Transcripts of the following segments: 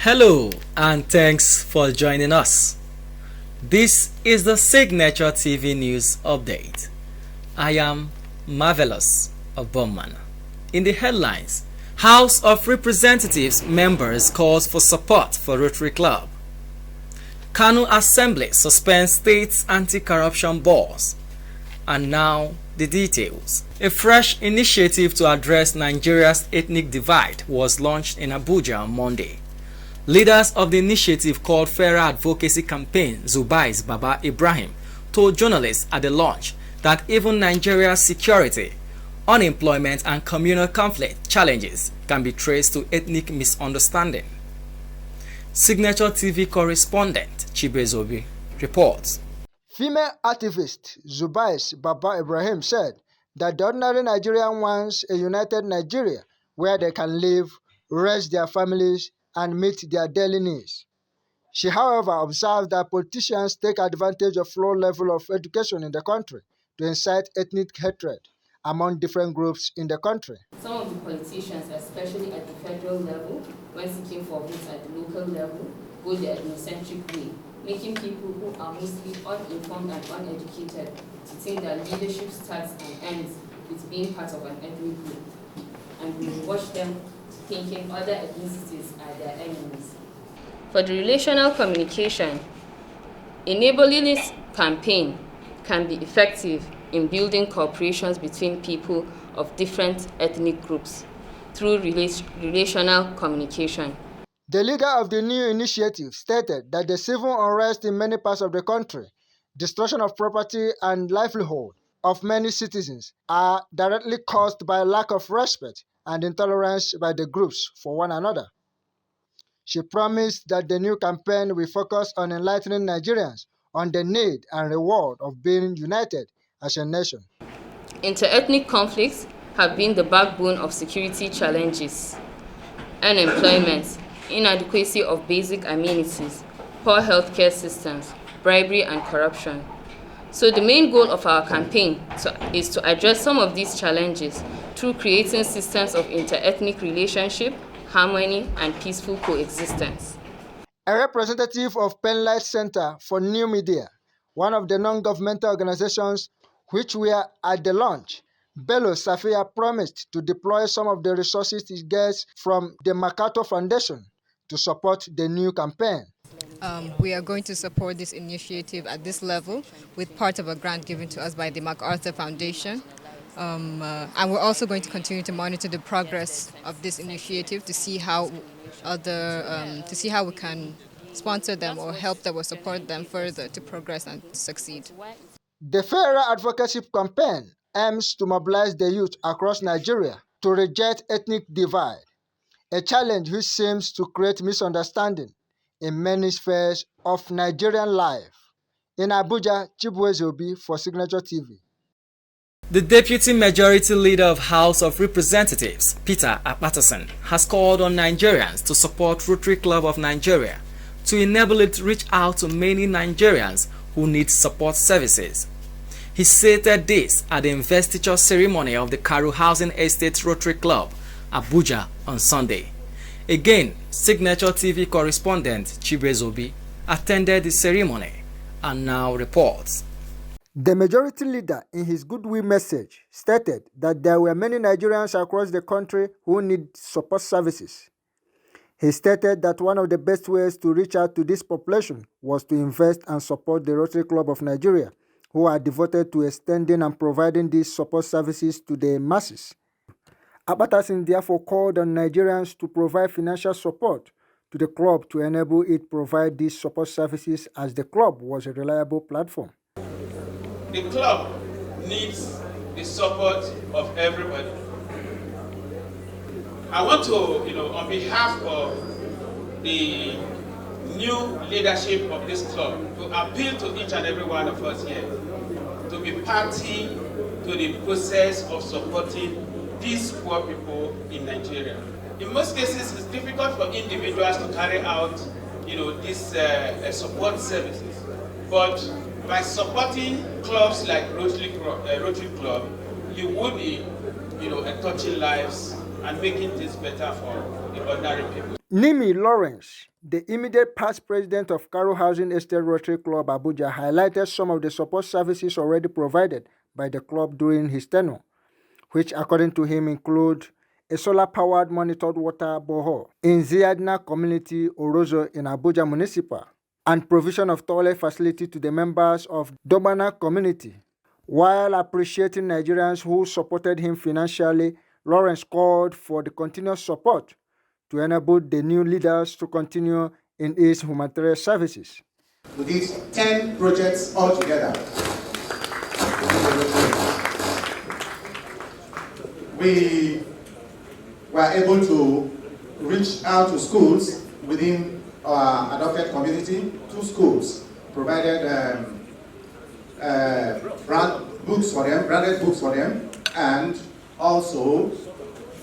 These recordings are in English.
Hello and thanks for joining us. This is the Signature TV News Update. I am Marvelous of Bowman. In the headlines, House of Representatives members calls for support for Rotary Club. Kano Assembly suspends state's anti-corruption boards. And now the details. A fresh initiative to address Nigeria's ethnic divide was launched in Abuja on Monday. Leaders of the initiative called Fairer Advocacy Campaign Zubai's Baba Ibrahim told journalists at the launch that even Nigeria's security, unemployment and communal conflict challenges can be traced to ethnic misunderstanding. Signature TV correspondent Chibezobi reports. Female activist Zubai's Baba Ibrahim said that the ordinary Nigerian wants a united Nigeria where they can live, raise their families, and meet their daily needs. She, however, observed that politicians take advantage of low level of education in the country to incite ethnic hatred among different groups in the country. Some of the politicians, especially at the federal level, when seeking for votes at the local level, go the ethnocentric way, making people who are mostly uninformed and uneducated to think that leadership starts and ends with being part of an ethnic group. And we watch them thinking other ethnicities are their enemies. For the relational communication, enabling this campaign can be effective in building cooperations between people of different ethnic groups through relational communication. The leader of the new initiative stated that the civil unrest in many parts of the country, destruction of property and livelihood of many citizens are directly caused by lack of respect and intolerance by the groups for one another. She promised that the new campaign will focus on enlightening Nigerians on the need and reward of being united as a nation. Inter-ethnic conflicts have been the backbone of security challenges. Unemployment, inadequacy of basic amenities, poor healthcare systems, bribery and corruption. So the main goal of our campaign is to address some of these challenges through creating systems of inter-ethnic relationship, harmony, and peaceful coexistence. A representative of Penlight Center for New Media, one of the non-governmental organizations which were at the launch, Bello Safia promised to deploy some of the resources he gets from the Makato Foundation to support the new campaign. We are going to support this initiative at this level with part of a grant given to us by the MacArthur Foundation. And we're also going to continue to monitor the progress of this initiative to see how we can sponsor them or help them or support them further to progress and succeed. The Fairer Advocacy Campaign aims to mobilize the youth across Nigeria to reject ethnic divide, a challenge which seems to create misunderstanding in many spheres of Nigerian life. In Abuja, Chibuezobi for Signature TV. The Deputy Majority Leader of House of Representatives, Peter Patterson, has called on Nigerians to support Rotary Club of Nigeria to enable it to reach out to many Nigerians who need support services. He stated this at the investiture ceremony of the Karu Housing Estate Rotary Club, Abuja, on Sunday. Again, Signature TV correspondent Chibezobi attended the ceremony and now reports. The majority leader, in his goodwill message, stated that there were many Nigerians across the country who need support services. He stated that one of the best ways to reach out to this population was to invest and support the Rotary Club of Nigeria, who are devoted to extending and providing these support services to the masses. Patterson therefore called on Nigerians to provide financial support to the club to enable it provide these support services, as the club was a reliable platform. The club needs the support of everybody. I want to, on behalf of the new leadership of this club, to appeal to each and every one of us here to be party to the process of supporting these poor people in Nigeria. In most cases, it's difficult for individuals to carry out, these support services. But by supporting clubs like Rotary Club, you would be, touching lives and making things better for the ordinary people. Nimi Lawrence, the immediate past president of Karo Housing Estate Rotary Club Abuja, highlighted some of the support services already provided by the club during his tenure, which according to him include a solar-powered monitored water borehole in Ziadna community, Orozo in Abuja Municipal, and provision of toilet facility to the members of Dobana community. While appreciating Nigerians who supported him financially, Lawrence called for the continuous support to enable the new leaders to continue in its humanitarian services. With these 10 projects altogether, we were able to reach out to schools within our adopted community. 2 schools provided branded books for them, and also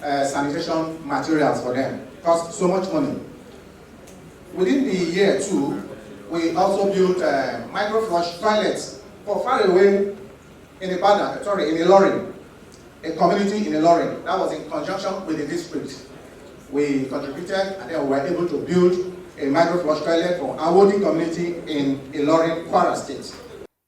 sanitation materials for them. Cost so much money. Within the year too, we also built microflush toilets for far away in Ilorin, a community in Ilorin. That was in conjunction with the district. We contributed and then we were able to build a microflush toilet for Awodi community in Ilorin, Kwara State.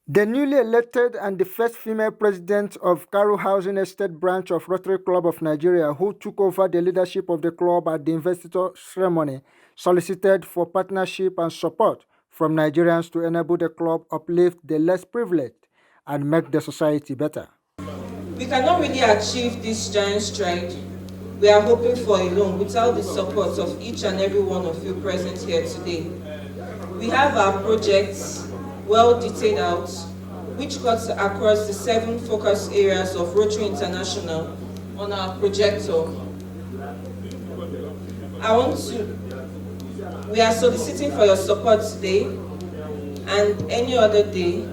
The newly elected and the first female president of Karo Housing Estate branch of Rotary Club of Nigeria, who took over the leadership of the club at the investiture ceremony, solicited for partnership and support from Nigerians to enable the club uplift the less privileged and make the society better. We cannot really achieve this giant stride we are hoping for alone without the support of each and every one of you present here today. We have our projects well detailed out, which cuts across the 7 focus areas of Rotary International on our projector. We are soliciting for your support today and any other day,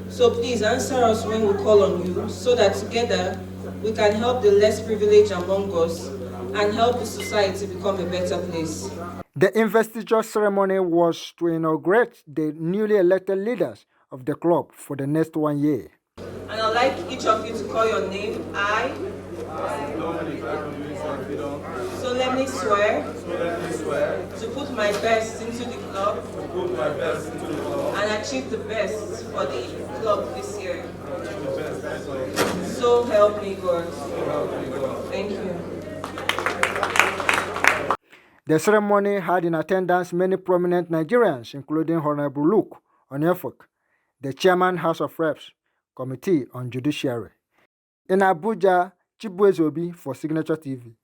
so please answer us when we call on you so that together we can help the less privileged among us and help the society become a better place. The investiture ceremony was to inaugurate the newly elected leaders of the club for the next 1 year. And I'd like each of you to call your name. I solemnly swear to put my best into the club and achieve the best for the club this year. So help me God. Thank you. The ceremony had in attendance many prominent Nigerians, including Honorable Luke Onyefok, the Chairman, House of Reps, Committee on Judiciary. In Abuja, Chibuezobi for Signature TV.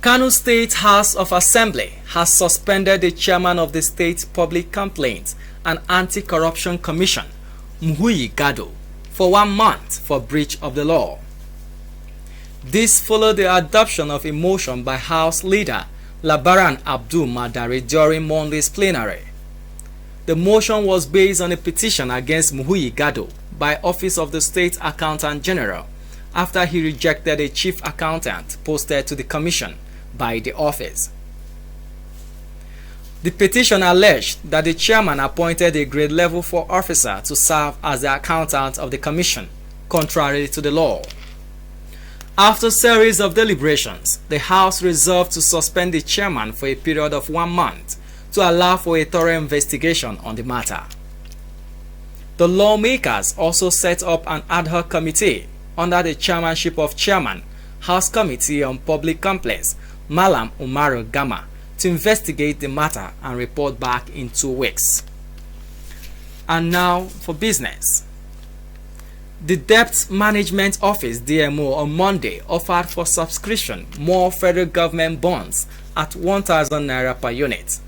Kano State House of Assembly has suspended the chairman of the State Public Complaints and Anti-Corruption Commission, Mhuyi Gado, for 1 month for breach of the law. This followed the adoption of a motion by House Leader Labaran Abdul Madari during Monday's plenary. The motion was based on a petition against Mhuyi Gado by Office of the State Accountant General after he rejected a chief accountant posted to the commission by the office. The petition alleged that the chairman appointed a grade level 4 officer to serve as the accountant of the commission, contrary to the law. After a series of deliberations, the House resolved to suspend the chairman for a period of 1 month to allow for a thorough investigation on the matter. The lawmakers also set up an ad hoc committee under the chairmanship of Chairman, House Committee on Public Complaints, Malam Umaru Gama, to investigate the matter and report back in 2 weeks. And now for business. The Debt Management Office DMO on Monday offered for subscription more federal government bonds at 1,000 naira per unit.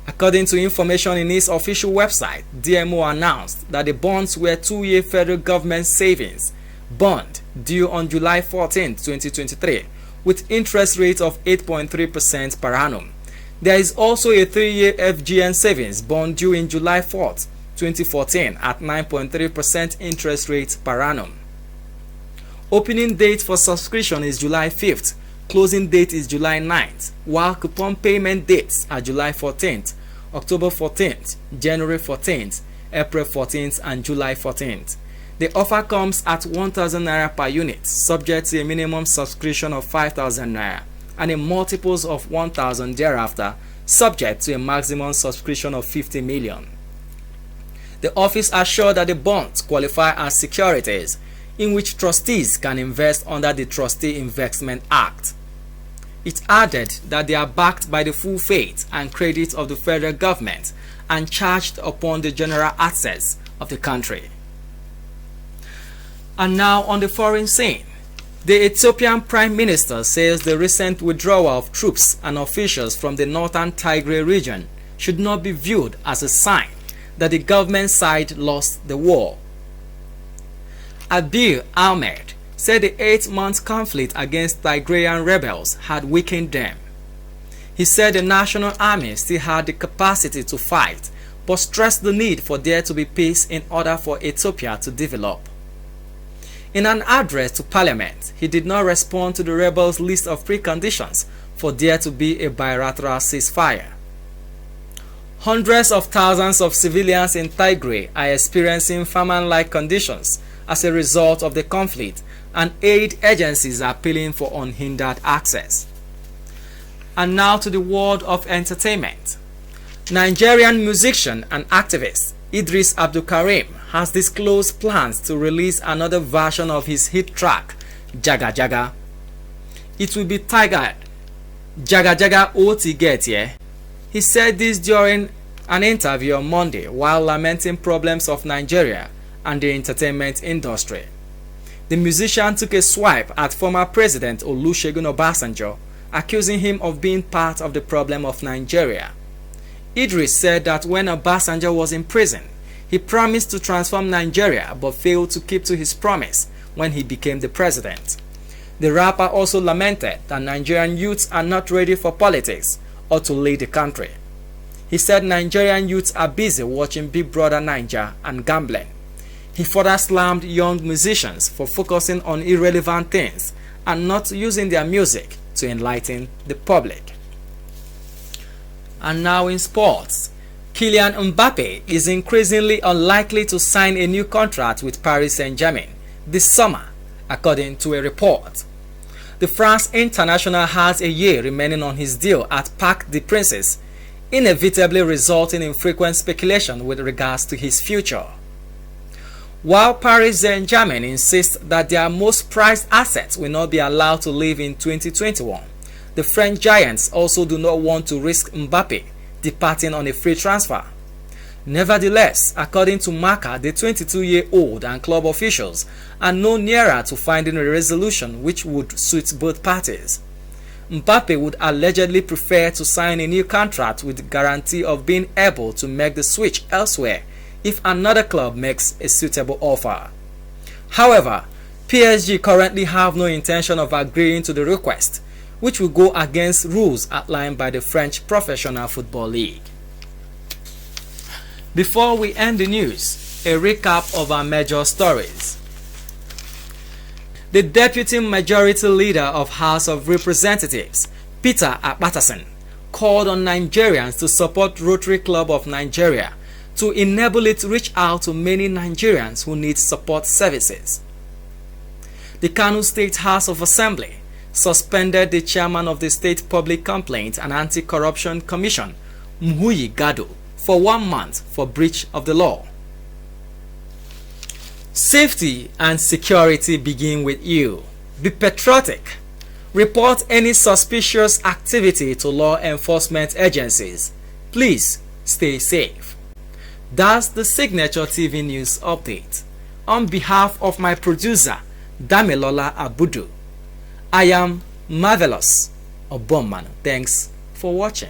According to information in its official website, DMO announced that the bonds were 2-year federal government savings bond due on July 14, 2023, with interest rate of 8.3% per annum. There is also a 3-year FGN savings bond due in July 4, 2014 at 9.3% interest rate per annum. Opening date for subscription is July 5th, closing date is July 9th, while coupon payment dates are July 14th, October 14th, January 14th, April 14th, and July 14th. The offer comes at 1,000 naira per unit, subject to a minimum subscription of 5,000 naira and a multiples of 1,000 thereafter, subject to a maximum subscription of 50 million. The office assured that the bonds qualify as securities in which trustees can invest under the Trustee Investment Act. It added that they are backed by the full faith and credit of the federal government and charged upon the general assets of the country. And now on the foreign scene, the Ethiopian Prime Minister says the recent withdrawal of troops and officials from the northern Tigray region should not be viewed as a sign that the government side lost the war. Abiy Ahmed said the 8-month conflict against Tigrayan rebels had weakened them. He said the national army still had the capacity to fight, but stressed the need for there to be peace in order for Ethiopia to develop. In an address to Parliament, he did not respond to the rebels' list of preconditions for there to be a bilateral ceasefire. Hundreds of thousands of civilians in Tigray are experiencing famine-like conditions as a result of the conflict, and aid agencies are appealing for unhindered access. And now to the world of entertainment. Nigerian musician and activist Idris Abdulkarim has disclosed plans to release another version of his hit track, Jaga Jaga. It will be titled Jaga Jaga Oti Get Ye. He said this during an interview on Monday while lamenting problems of Nigeria and the entertainment industry. The musician took a swipe at former President Olusegun Obasanjo, accusing him of being part of the problem of Nigeria. Idris said that when Obasanjo was in prison, he promised to transform Nigeria but failed to keep to his promise when he became the president. The rapper also lamented that Nigerian youths are not ready for politics or to lead the country. He said Nigerian youths are busy watching Big Brother Naija and gambling. He further slammed young musicians for focusing on irrelevant things and not using their music to enlighten the public. And now in sports, Kylian Mbappe is increasingly unlikely to sign a new contract with Paris Saint-Germain this summer, according to a report. The France international has a year remaining on his deal at Parc des Princes, inevitably resulting in frequent speculation with regards to his future. While Paris Saint-Germain insists that their most prized assets will not be allowed to leave in 2021, the French giants also do not want to risk Mbappe departing on a free transfer. Nevertheless, according to Marca, the 22-year-old and club officials are no nearer to finding a resolution which would suit both parties. Mbappe would allegedly prefer to sign a new contract with the guarantee of being able to make the switch elsewhere if another club makes a suitable offer. However, PSG currently have no intention of agreeing to the request, which will go against rules outlined by the French Professional Football League. Before we end the news, a recap of our major stories. The Deputy Majority Leader of House of Representatives, Peter Akpatasen, called on Nigerians to support Rotary Club of Nigeria to enable it to reach out to many Nigerians who need support services. The Kano State House of Assembly suspended the chairman of the State Public Complaint and Anti-Corruption Commission, Mhuyi Gado, for 1 month for breach of the law. Safety and security begin with you. Be patriotic. Report any suspicious activity to law enforcement agencies. Please stay safe. That's the Signature TV News Update. On behalf of my producer, Damilola Abudu, I am Marvelous Obomman. Thanks for watching.